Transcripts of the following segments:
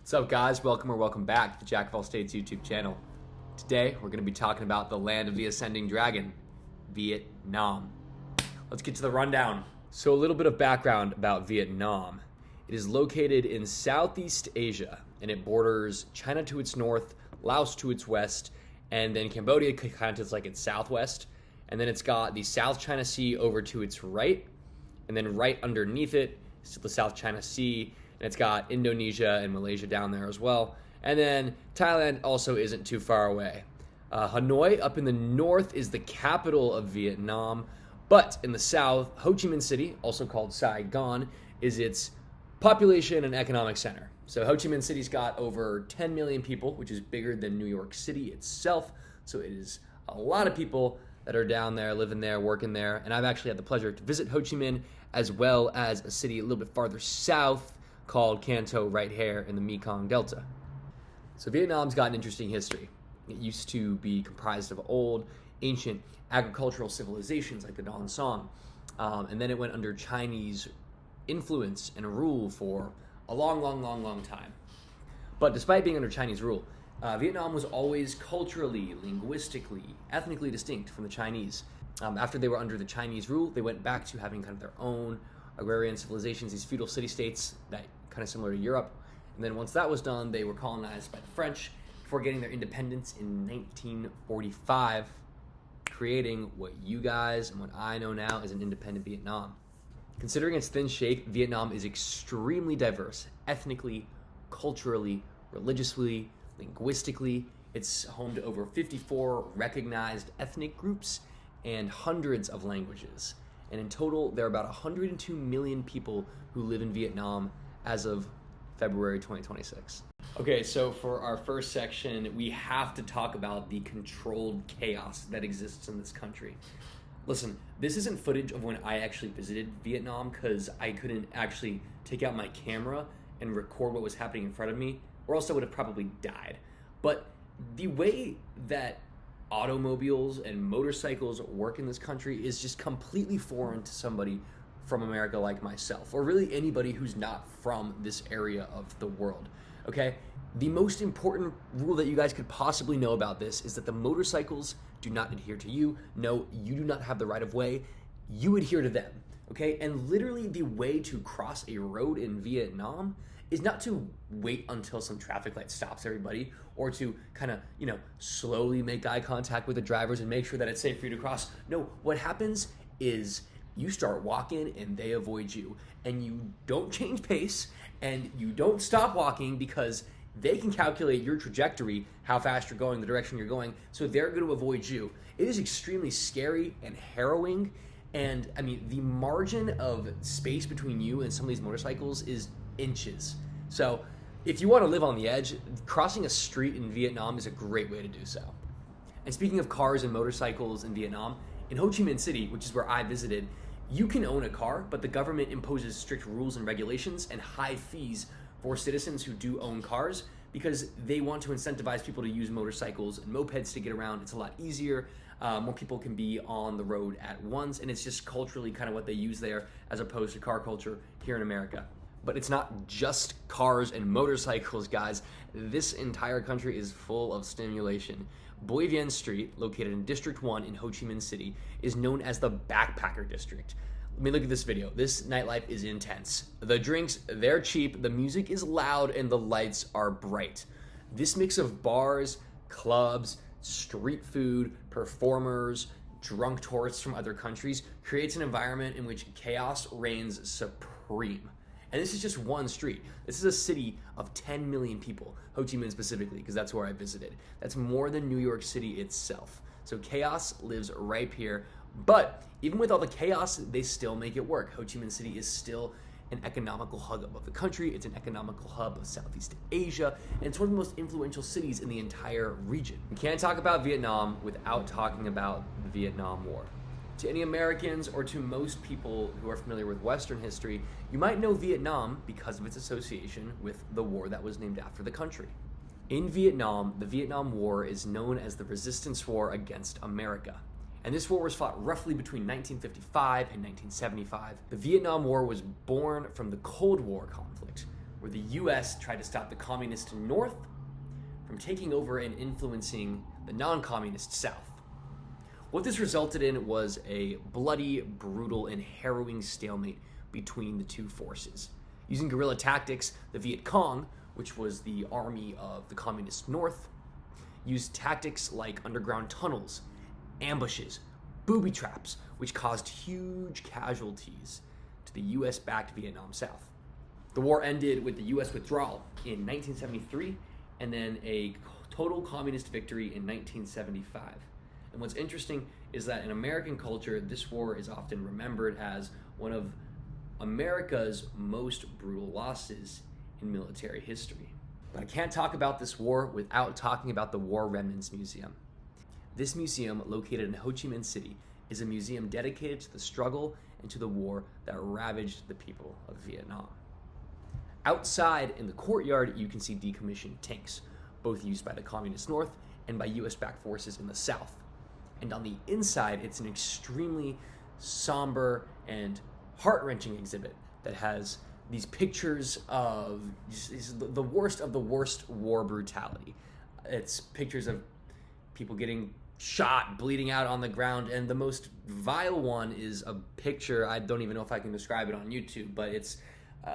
What's up, guys? Welcome back to the Jack of All States YouTube channel. Today, we're going to be talking about the land of the ascending dragon, Vietnam. Let's get to the rundown. So a little bit of background about Vietnam. It is located in Southeast Asia, and it borders China to its north, Laos to its west, and then Cambodia kind of like its southwest. And then it's got the South China Sea over to its right, and then right underneath it is the South China Sea. And it's got Indonesia and Malaysia down there as well. And then Thailand also isn't too far away. Hanoi up in the north is the capital of Vietnam. But in the south, Ho Chi Minh City, also called Saigon, is its population and economic center. So Ho Chi Minh City's got over 10 million people, which is bigger than New York City itself. So it is a lot of people that are down there, living there, working there. And I've actually had the pleasure to visit Ho Chi Minh as well as a city a little bit farther south called Canto right here in the Mekong Delta. So Vietnam's got an interesting history. It used to be comprised of old, ancient agricultural civilizations like the Don Song. And then it went under Chinese influence and rule for a long time. But despite being under Chinese rule, Vietnam was always culturally, linguistically, ethnically distinct from the Chinese. After they were under the Chinese rule, they went back to having kind of their own agrarian civilizations, these feudal city-states that kind of similar to Europe. And then once that was done, they were colonized by the French before getting their independence in 1945, creating what you guys and what I know now as an independent Vietnam. Considering its thin shape, Vietnam is extremely diverse, ethnically, culturally, religiously, linguistically. It's home to over 54 recognized ethnic groups and hundreds of languages. And in total, there are about 102 million people who live in Vietnam as of February 2026. Okay, so for our first section, we have to talk about the controlled chaos that exists in this country. Listen, this isn't footage of when I actually visited Vietnam because I couldn't actually take out my camera and record what was happening in front of me, or else I would have probably died. But the way that automobiles and motorcycles work in this country is just completely foreign to somebody from America like myself, or really anybody who's not from this area of the world, okay? The most important rule that you guys could possibly know about this is that the motorcycles do not adhere to you. No, you do not have the right of way. You adhere to them, okay? And literally the way to cross a road in Vietnam is not to wait until some traffic light stops everybody, or to kind of, slowly make eye contact with the drivers and make sure that it's safe for you to cross. No, what happens is you start walking and they avoid you, and you don't change pace and you don't stop walking because they can calculate your trajectory, how fast you're going, the direction you're going, so they're going to avoid you. It is extremely scary and harrowing, and I mean, the margin of space between you and some of these motorcycles is inches. So if you want to live on the edge, crossing a street in Vietnam is a great way to do so. And speaking of cars and motorcycles in Vietnam, in Ho Chi Minh City, which is where I visited, you can own a car, but the government imposes strict rules and regulations and high fees for citizens who do own cars because they want to incentivize people to use motorcycles and mopeds to get around. It's a lot easier. More people can be on the road at once, and it's just culturally kind of what they use there as opposed to car culture here in America. But it's not just cars and motorcycles, guys. This entire country is full of stimulation. Boi Vien Street, located in District 1 in Ho Chi Minh City, is known as the Backpacker District. I mean, look at this video. This nightlife is intense. The drinks, they're cheap, the music is loud, and the lights are bright. This mix of bars, clubs, street food, performers, drunk tourists from other countries creates an environment in which chaos reigns supreme. And this is just one street. This is a city of 10 million people, Ho Chi Minh specifically, because that's where I visited. That's more than New York City itself. So chaos lives right here. But even with all the chaos, they still make it work. Ho Chi Minh City is still an economical hub of the country. It's an economical hub of Southeast Asia, and it's one of the most influential cities in the entire region. We can't talk about Vietnam without talking about the Vietnam War. To any Americans or to most people who are familiar with Western history, you might know Vietnam because of its association with the war that was named after the country. In Vietnam, the Vietnam War is known as the Resistance War against America. And this war was fought roughly between 1955 and 1975. The Vietnam War was born from the Cold War conflict, where the US tried to stop the communist North from taking over and influencing the non-communist South. What this resulted in was a bloody, brutal, and harrowing stalemate between the two forces. Using guerrilla tactics, the Viet Cong, which was the army of the communist North, used tactics like underground tunnels, ambushes, booby traps, which caused huge casualties to the US-backed Vietnam South. The war ended with the US withdrawal in 1973 and then a total communist victory in 1975. And what's interesting is that in American culture, this war is often remembered as one of America's most brutal losses in military history. But I can't talk about this war without talking about the War Remnants Museum. This museum, located in Ho Chi Minh City, is a museum dedicated to the struggle and to the war that ravaged the people of Vietnam. Outside in the courtyard, you can see decommissioned tanks, both used by the Communist North and by US-backed forces in the South. And on the inside, it's an extremely somber and heart-wrenching exhibit that has these pictures of the worst war brutality. It's pictures of people getting shot, bleeding out on the ground, and the most vile one is a picture, I don't even know if I can describe it on YouTube, but it's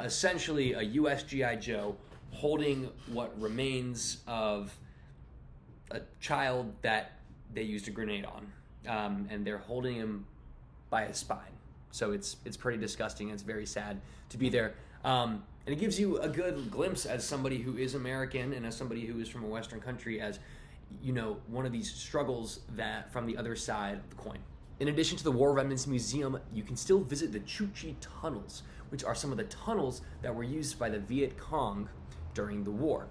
essentially a US GI Joe holding what remains of a child that they used a grenade on, and they're holding him by his spine. So it's pretty disgusting, and it's very sad to be there. And it gives you a good glimpse as somebody who is American and as somebody who is from a Western country, as you know, one of these struggles that from the other side of the coin. In addition to the War Remnants Museum, you can still visit the Chu Chi tunnels, which are some of the tunnels that were used by the Viet Cong during the war.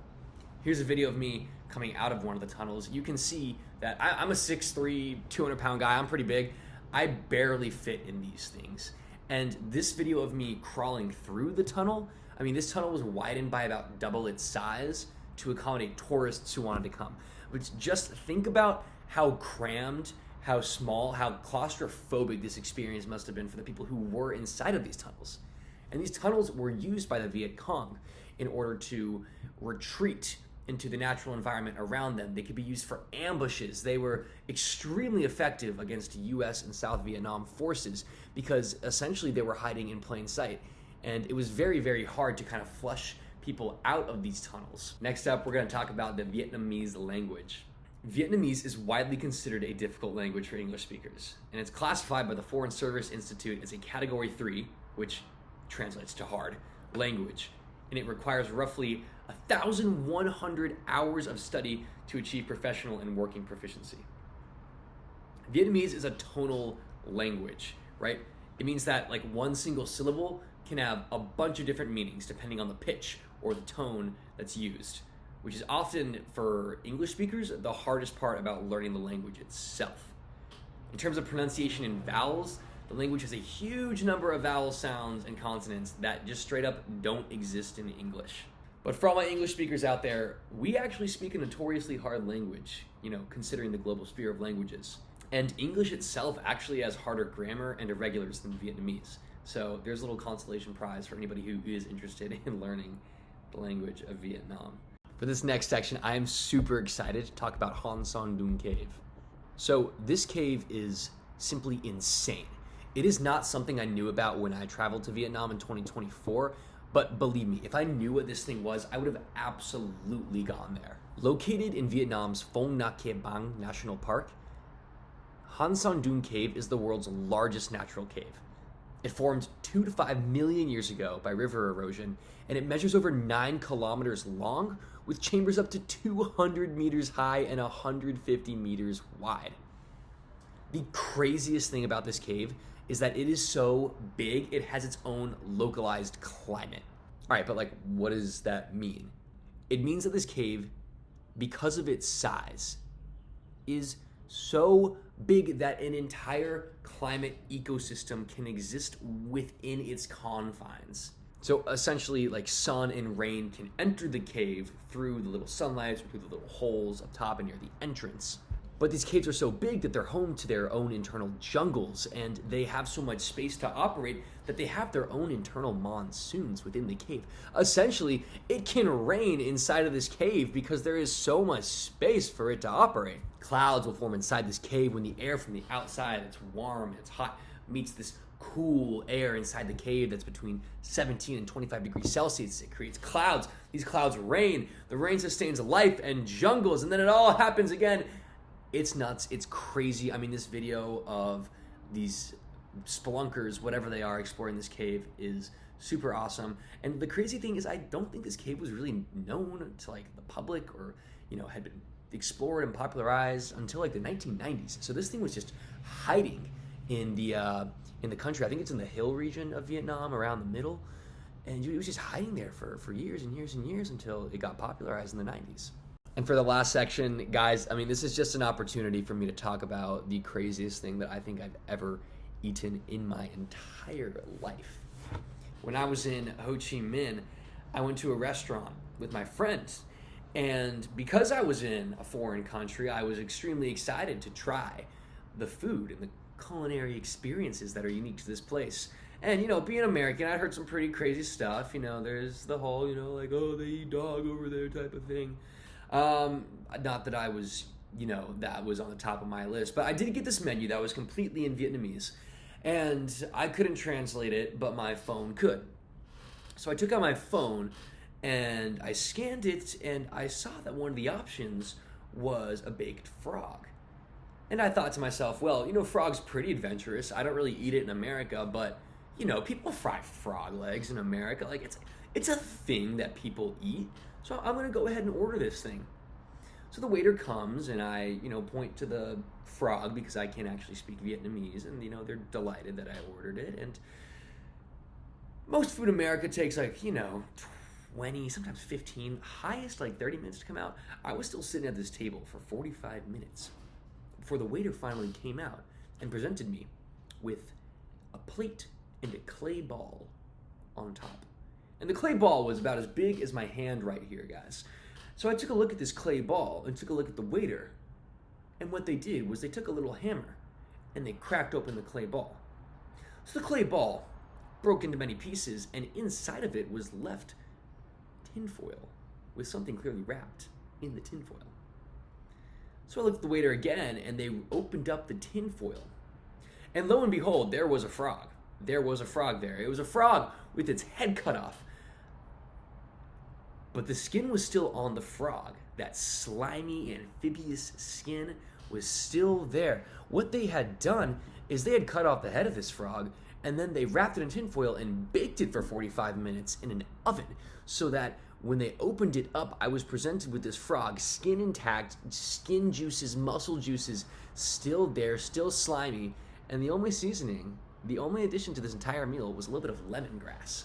Here's a video of me coming out of one of the tunnels. You can see that I'm a 6'3", 200-pound guy. I'm pretty big. I barely fit in these things. And this video of me crawling through the tunnel, I mean, this tunnel was widened by about double its size to accommodate tourists who wanted to come. But just think about how crammed, how small, how claustrophobic this experience must have been for the people who were inside of these tunnels. And these tunnels were used by the Viet Cong in order to retreat into the natural environment around them. They could be used for ambushes. They were extremely effective against US and South Vietnam forces because essentially they were hiding in plain sight. And it was very, very hard to kind of flush people out of these tunnels. Next up, we're going to talk about the Vietnamese language. Vietnamese is widely considered a difficult language for English speakers, and it's classified by the Foreign Service Institute as a Category 3, which translates to hard, language, and it requires roughly 1,100 hours of study to achieve professional and working proficiency. Vietnamese is a tonal language, right? It means that like one single syllable can have a bunch of different meanings depending on the pitch or the tone that's used, which is often, for English speakers, the hardest part about learning the language itself. In terms of pronunciation and vowels, the language has a huge number of vowel sounds and consonants that just straight up don't exist in English. But for all my English speakers out there, we actually speak a notoriously hard language, you know, considering the global sphere of languages. And English itself actually has harder grammar and irregulars than Vietnamese. So there's a little consolation prize for anybody who is interested in learning the language of Vietnam. For this next section, I am super excited to talk about Han Son Doon Cave. So this cave is simply insane. It is not something I knew about when I traveled to Vietnam in 2024, but believe me, if I knew what this thing was, I would have absolutely gone there. Located in Vietnam's Phong Nha Ke Bang National Park, Han Son Doon Cave is the world's largest natural cave. It formed 2 to 5 million years ago by river erosion, and it measures over 9 kilometers long, with chambers up to 200 meters high and 150 meters wide. The craziest thing about this cave is that it is so big, it has its own localized climate. All right, but like, what does that mean? It means that this cave, because of its size, is so big that an entire climate ecosystem can exist within its confines. So essentially, like, sun and rain can enter the cave through the little sunlights or through the little holes up top and near the entrance. But these caves are so big that they're home to their own internal jungles, and they have so much space to operate that they have their own internal monsoons within the cave. Essentially, it can rain inside of this cave because there is so much space for it to operate. Clouds will form inside this cave when the air from the outside, it's warm and it's hot, meets this cool air inside the cave that's between 17 and 25 degrees Celsius. It creates clouds. These clouds rain. The rain sustains life and jungles, and then it all happens again. It's nuts. It's crazy. I mean, this video of these spelunkers, whatever they are, exploring this cave is super awesome. And the crazy thing is I don't think this cave was really known to like the public or, had been explored and popularized until like the 1990s. So this thing was just hiding in the country. I think it's in the hill region of Vietnam, around the middle. And it was just hiding there for years and years and years until it got popularized in the 90s. And for the last section, guys, I mean, this is just an opportunity for me to talk about the craziest thing that I think I've ever eaten in my entire life. When I was in Ho Chi Minh, I went to a restaurant with my friends. And because I was in a foreign country, I was extremely excited to try the food and the culinary experiences that are unique to this place. And, being American, I'd heard some pretty crazy stuff. There's the whole, like, oh, they eat dog over there type of thing. Not that I was, that was on the top of my list, but I did get this menu that was completely in Vietnamese, and I couldn't translate it, but my phone could. So I took out my phone and I scanned it, and I saw that one of the options was a baked frog. And I thought to myself, well, frog's pretty adventurous. I don't really eat it in America, but, people fry frog legs in America. Like, it's a thing that people eat. So I'm going to go ahead and order this thing. So the waiter comes, and I, point to the frog because I can't actually speak Vietnamese, and, they're delighted that I ordered it. And most food in America takes 20, sometimes 15, highest 30 minutes to come out. I was still sitting at this table for 45 minutes before the waiter finally came out and presented me with a plate and a clay ball on top. And the clay ball was about as big as my hand right here, guys. So I took a look at this clay ball and took a look at the waiter. And what they did was they took a little hammer and they cracked open the clay ball. So the clay ball broke into many pieces, and inside of it was left tinfoil with something clearly wrapped in the tinfoil. So I looked at the waiter again, and they opened up the tinfoil. And lo and behold, there was a frog. There was a frog there. It was a frog with its head cut off. But the skin was still on the frog. That slimy, amphibious skin was still there. What they had done is they had cut off the head of this frog, and then they wrapped it in tinfoil and baked it for 45 minutes in an oven, so that when they opened it up, I was presented with this frog, skin intact, skin juices, muscle juices, still there, still slimy, and the only seasoning, the only addition to this entire meal was a little bit of lemongrass.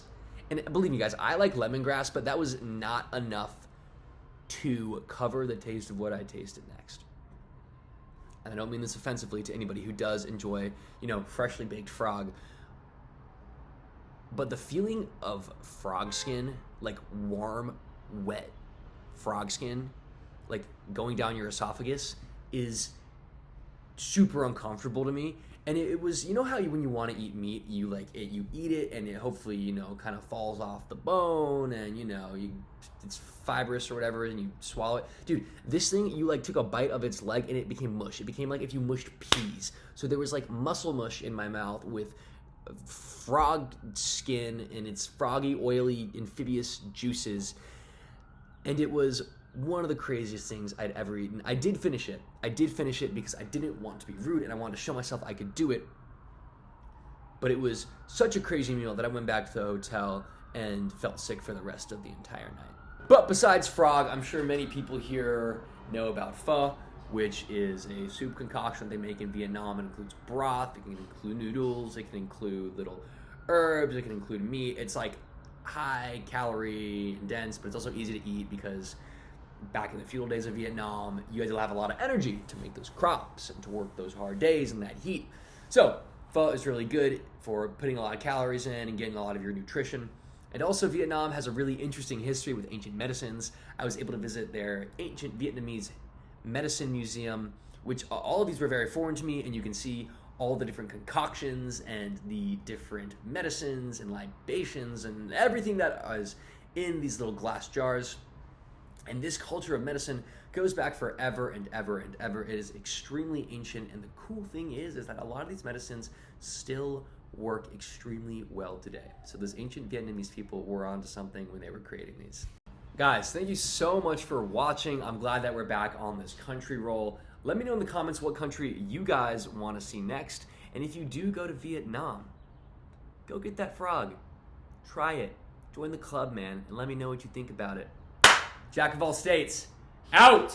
And believe me, guys, I like lemongrass, but that was not enough to cover the taste of what I tasted next. And I don't mean this offensively to anybody who does enjoy, freshly baked frog. But the feeling of frog skin, like warm, wet frog skin, like going down your esophagus, is super uncomfortable to me. And it was, how when you want to eat meat, you eat it, and it hopefully, kind of falls off the bone, and, it's fibrous or whatever, and you swallow it. Dude, this thing, you took a bite of its leg, and it became mush. It became like if you mushed peas. So there was muscle mush in my mouth with frog skin and its froggy, oily, amphibious juices. And it was one of the craziest things I'd ever eaten. I did finish it. Because I didn't want to be rude, and I wanted to show myself I could do it. But it was such a crazy meal that I went back to the hotel and felt sick for the rest of the entire night. But besides frog, I'm sure many people here know about pho, which is a soup concoction they make in Vietnam. It includes broth, it can include noodles, it can include little herbs, it can include meat. It's high calorie and dense, but it's also easy to eat because back in the feudal days of Vietnam, you had to have a lot of energy to make those crops and to work those hard days in that heat. So pho is really good for putting a lot of calories in and getting a lot of your nutrition. And also Vietnam has a really interesting history with ancient medicines. I was able to visit their ancient Vietnamese medicine museum, which all of these were very foreign to me, and you can see all the different concoctions and the different medicines and libations and everything that is in these little glass jars. And this culture of medicine goes back forever and ever and ever. It is extremely ancient, and the cool thing is that a lot of these medicines still work extremely well today. So those ancient Vietnamese people were onto something when they were creating these. Guys, thank you so much for watching. I'm glad that we're back on this country roll. Let me know in the comments what country you guys want to see next. And if you do go to Vietnam, go get that frog. Try it. Join the club, man, and let me know what you think about it. Jack of all states, out!